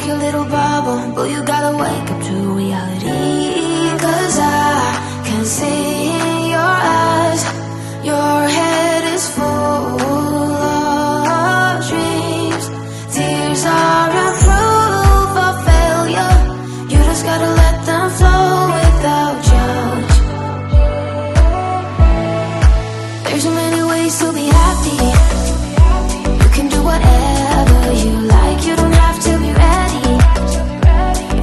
break your little bubble, but you gotta wake up to reality. 'Cause I can see in your eyes, your head is full of dreams. Tears are a proof of failure. You just gotta let them flow without judge. There's so many ways to be happy. You can do whatever you like. You don't have to be ready.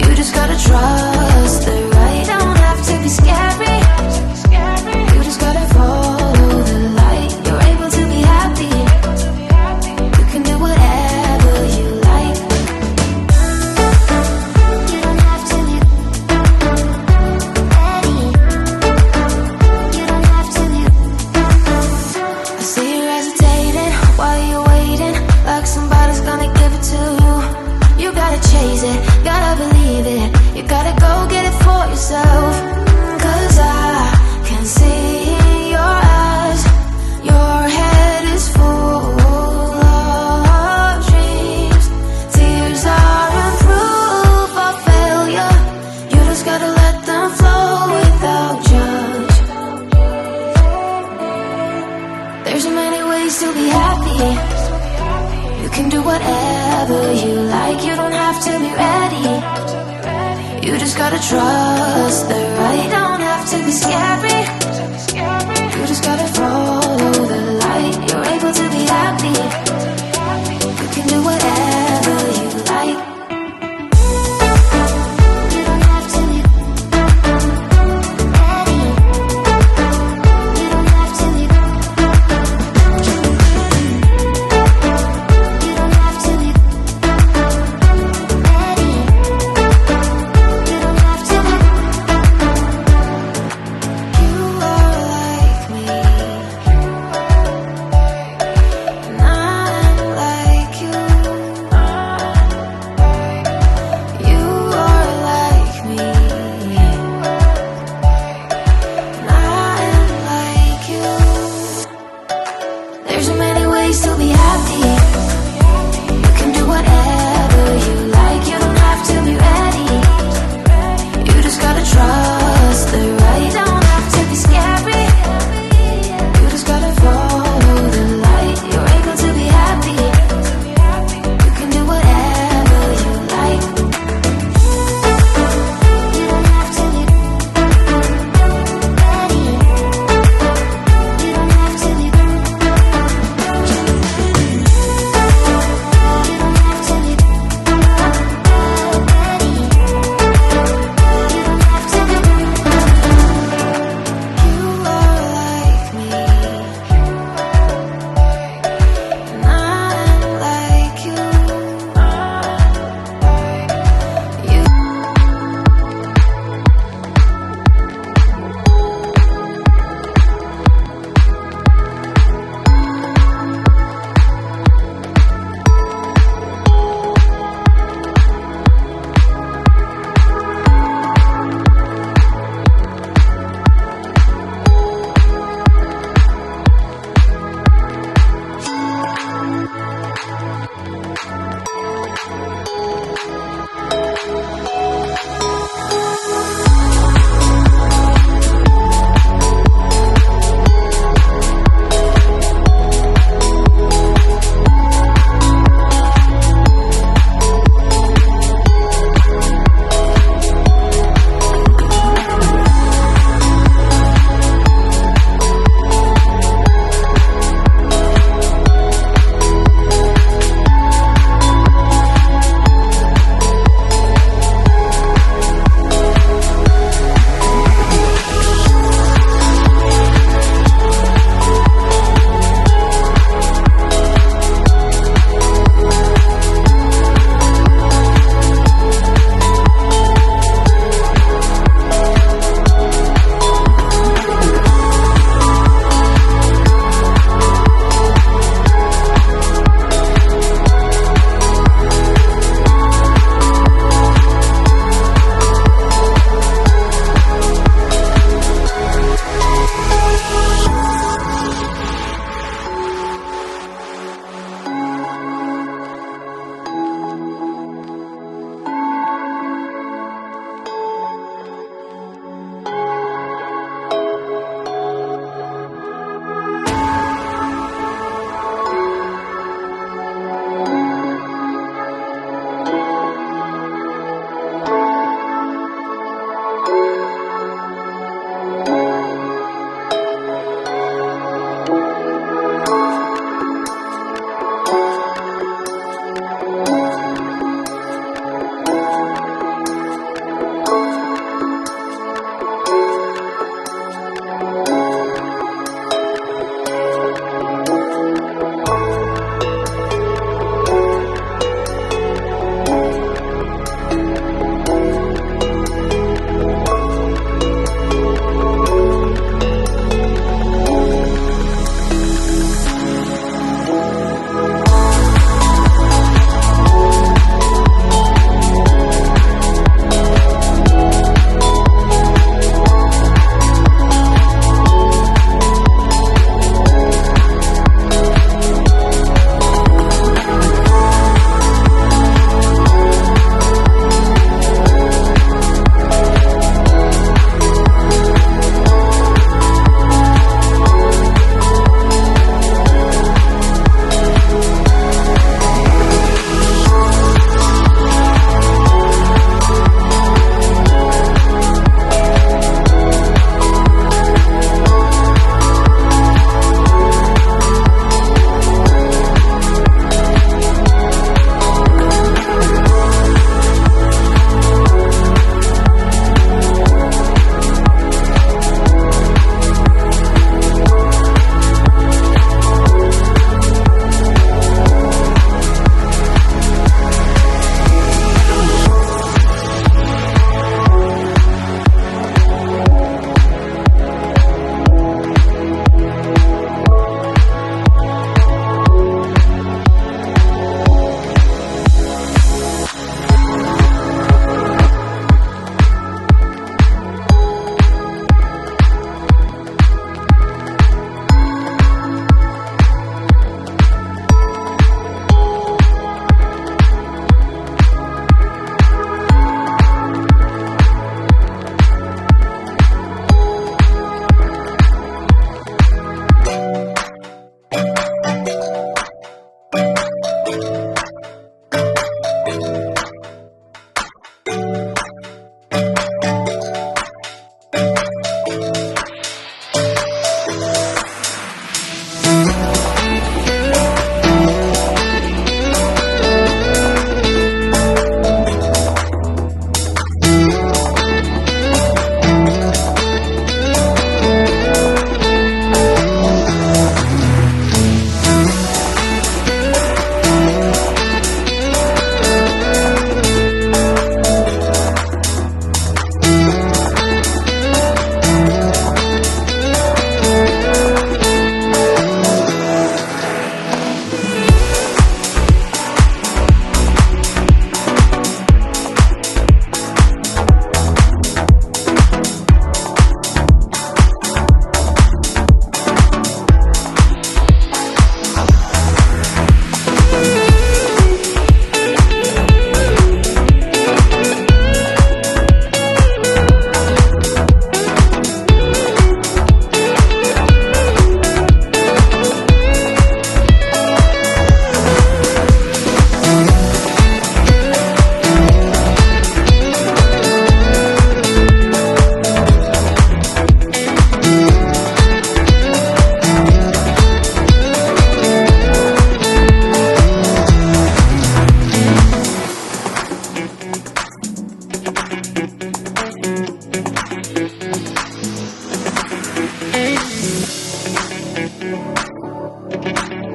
You just gotta trust the right. Don't have to be scary. You just gotta follow the light. You're able to be happy. You can do whatever you like. You don't have to be ready. You don't have to be. I see you hesitating while you're waiting, like somebody's gonna give it to you. You gotta chase it, gotta believe it. You gotta go get it for yourself. 'Cause I can see in your eyes, your head is full of dreams. Tears are a proof of failure. You just gotta let them flow without judge. There's so many ways to be happy. You can do whatever you like. You don't have to be ready. You just gotta trust the right. Don't have to be scary. You just gotta follow the light. You're able to be happy. You can do whatever you like. You don't have to be ready. You don't have to be. You don't have to be ready. You don't have to be. You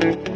you.